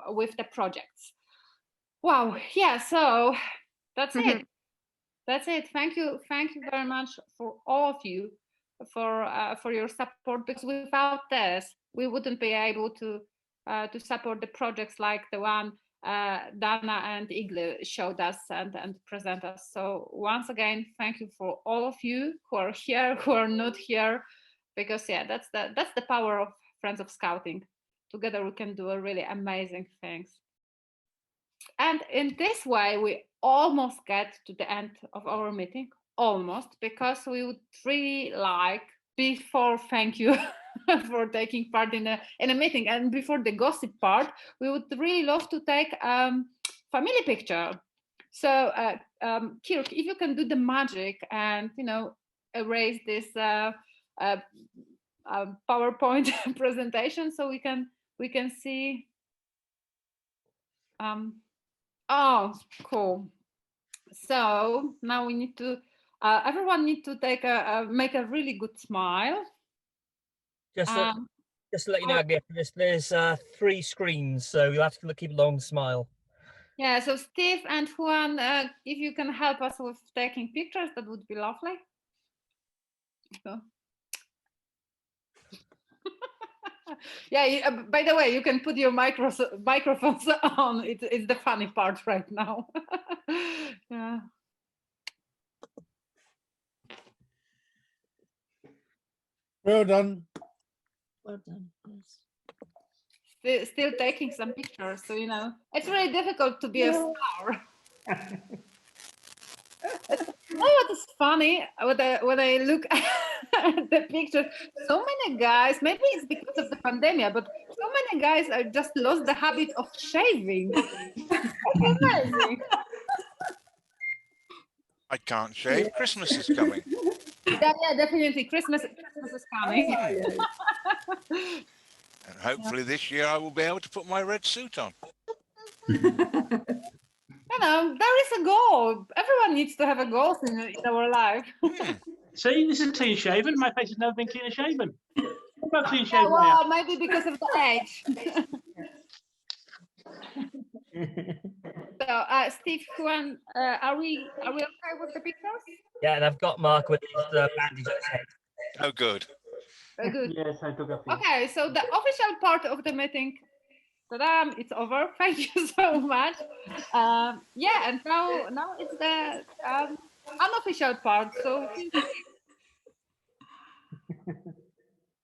with the projects. Wow, yeah, so that's it. That's it. Thank you very much for all of you for your support, because without this we wouldn't be able to support the projects like the one Dana and Igle showed us and present us. So once again, thank you for all of you who are here, who are not here, because yeah, that's the power of Friends of Scouting. Together we can do a really amazing things. And in this way, we almost get to the end of our meeting, almost, because we would really like, before thank you for taking part in a meeting, and before the gossip part, we would really love to take family picture. So Kirk, if you can do the magic and erase this PowerPoint presentation, so we can see. Oh, cool. So now we need to, everyone need to make a really good smile. Just to let you know, Agnieszka, there's 3 screens, so you'll have to keep a long smile. Yeah, so Steve and Juan, if you can help us with taking pictures, that would be lovely. So. Yeah, by the way, you can put your microphones on. It's the funny part right now. Yeah. Well done. Well done. Yes. Still taking some pictures, so it's really difficult to be a star. You know what is funny when I look at the picture? So many guys, maybe it's because of the pandemic, but so many guys are just lost the habit of shaving. It's amazing. I can't shave. Christmas is coming. Yeah, definitely. Christmas is coming. And hopefully this year I will be able to put my red suit on. There is a goal. Everyone needs to have a goal in our life. See, this is clean shaven. My face has never been clean shaven. What about clean shaven? Well, maybe because of the age. So, Steve, Juan, are we okay with the pictures? Yeah, and I've got Mark with his bandage on his head. Oh, good. Very good. Yes, I took a few. Okay, so the official part of the meeting, it's over. Thank you so much. Yeah, and now it's the unofficial part. So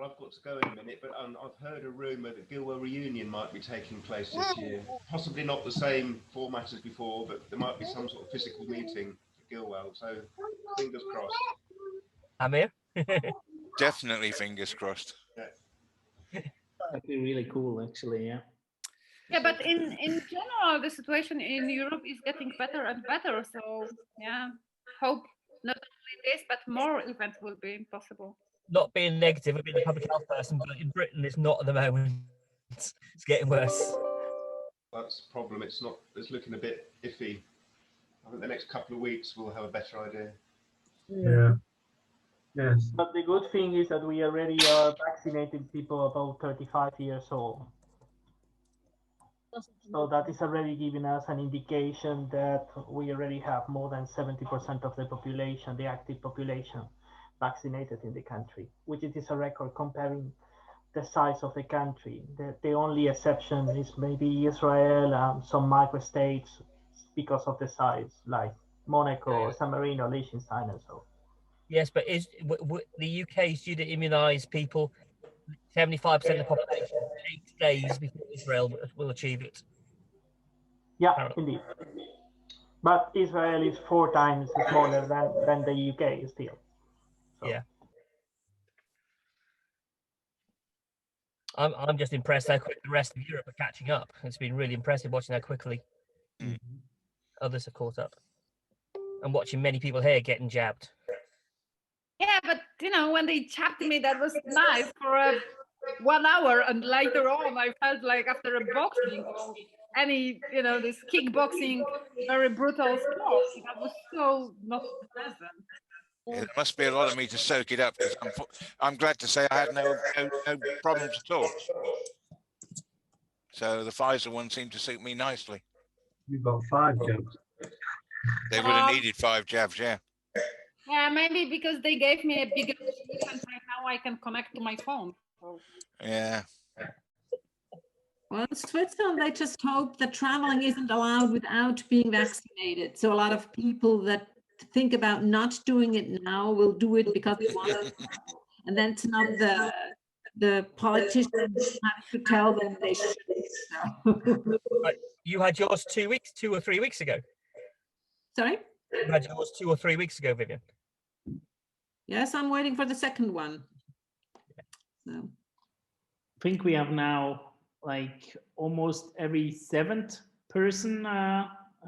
I've got to go in a minute, but I've heard a rumour that Gilwell reunion might be taking place this year. Possibly not the same format as before, but there might be some sort of physical meeting at Gilwell. So fingers crossed. Amir? Definitely fingers crossed. Yeah. That'd be really cool, actually. Yeah. Yeah, but in general, the situation in Europe is getting better and better. So yeah, hope not only this, but more events will be possible. Not being negative, I've been a public health person, but in Britain it's not at the moment. It's getting worse. That's the problem. It's looking a bit iffy. I think the next couple of weeks we'll have a better idea. Yeah. Yes. But the good thing is that we already are vaccinated people above 35 years old. So that is already giving us an indication that we already have more than 70% of the population, the active population, vaccinated in the country, which is a record comparing the size of the country. The only exception is maybe Israel, some microstates because of the size, like Monaco, San Marino, Liechtenstein, and so. Yes, but the UK is due to immunise people, 75% of the population, 8 days before Israel will achieve it. Yeah, indeed. But Israel is 4 times smaller than the UK still. So. Yeah. I'm just impressed how quick the rest of Europe are catching up. It's been really impressive watching how quickly others have caught up. And watching many people here getting jabbed. Yeah, but when they jabbed me, that was nice for 1 hour, and later on I felt like after a boxing or any this kickboxing very brutal sport, that was so not pleasant. It must be a lot of me to soak it up, because I'm glad to say I had no problems at all. So the Pfizer one seemed to suit me nicely. You got 5 jabs. They would have needed 5 jabs, yeah. Yeah, maybe because they gave me a bigger chip and now I can connect to my phone. So. Yeah. Well, in Switzerland, they just hope that traveling isn't allowed without being vaccinated. So a lot of people that think about not doing it now will do it because they want to. And then it's not the politicians having to tell them they should. So. You had yours 2 or 3 weeks ago. Sorry? You had yours 2 or 3 weeks ago, Vivian. Yes, I'm waiting for the second one. So. I think we have now like almost every 7th person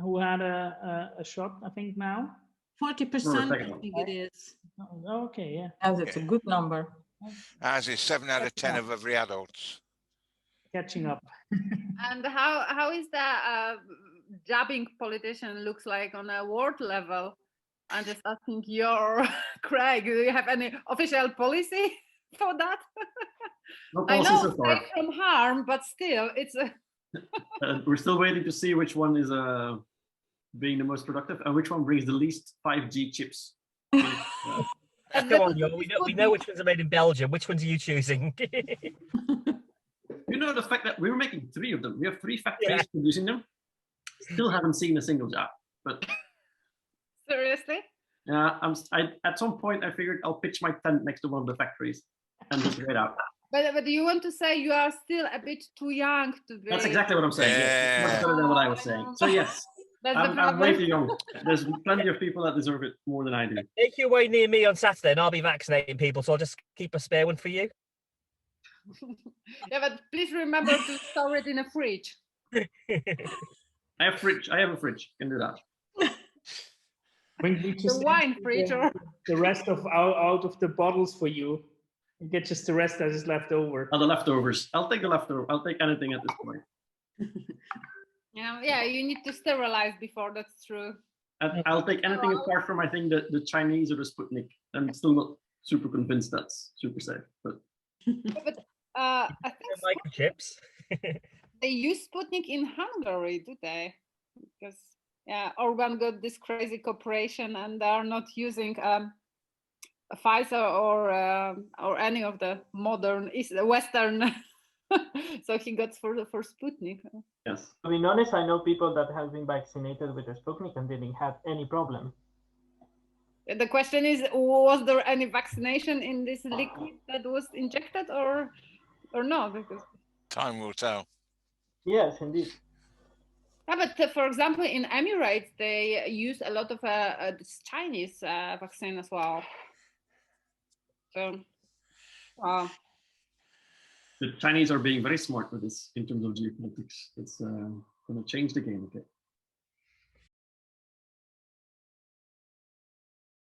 who had a shot, I think now. 40%, I think it is. Oh, okay, yeah. As it's a good number. As is 7 out of 10 of every adults. Catching up. And how is the jabbing politician looks like on a world level? I'm just asking your Craig, do you have any official policy for that? No I policy know so far. safe from harm, but still, it's a We're still waiting to see which one is being the most productive and which one brings the least 5G chips. Come on, yo, we know which ones are made in Belgium. Which ones are you choosing? You know the fact that we were making 3 of them. We have 3 factories producing them. Still haven't seen a single jab. But seriously? at some point I figured I'll pitch my tent next to one of the factories and just wait out. But do you want to say you are still a bit too young to be? That's exactly what I'm saying. Yes, much better than what I was saying. So yes, I'm way too young. There's plenty of people that deserve it more than I do. Make your way near me on Saturday and I'll be vaccinating people, so I'll just keep a spare one for you. Yeah, but please remember to store it in a fridge. I have a fridge. Can do that. The wine fridge or the rest of out of the bottles for you. You get just the rest that is left over. Oh, the leftovers. I'll take the leftover. I'll take anything at this point. Yeah, you need to sterilize before. That's true. I'll take anything apart from I think the Chinese or the Sputnik. I'm still not super convinced that's super safe, but. But I think microchips. they use Sputnik in Hungary, do they? Because Orban got this crazy cooperation, and they are not using Pfizer or any of the modern Western. So he got for Sputnik. Yes. To be honest, I know people that have been vaccinated with the Sputnik and didn't have any problem. The question is, was there any vaccination in this liquid that was injected or not? Because time will tell. Yes, indeed. Yeah, but for example, in Emirates, they use a lot of this Chinese vaccine as well. So, the Chinese are being very smart with this in terms of geopolitics. It's going to change the game a bit.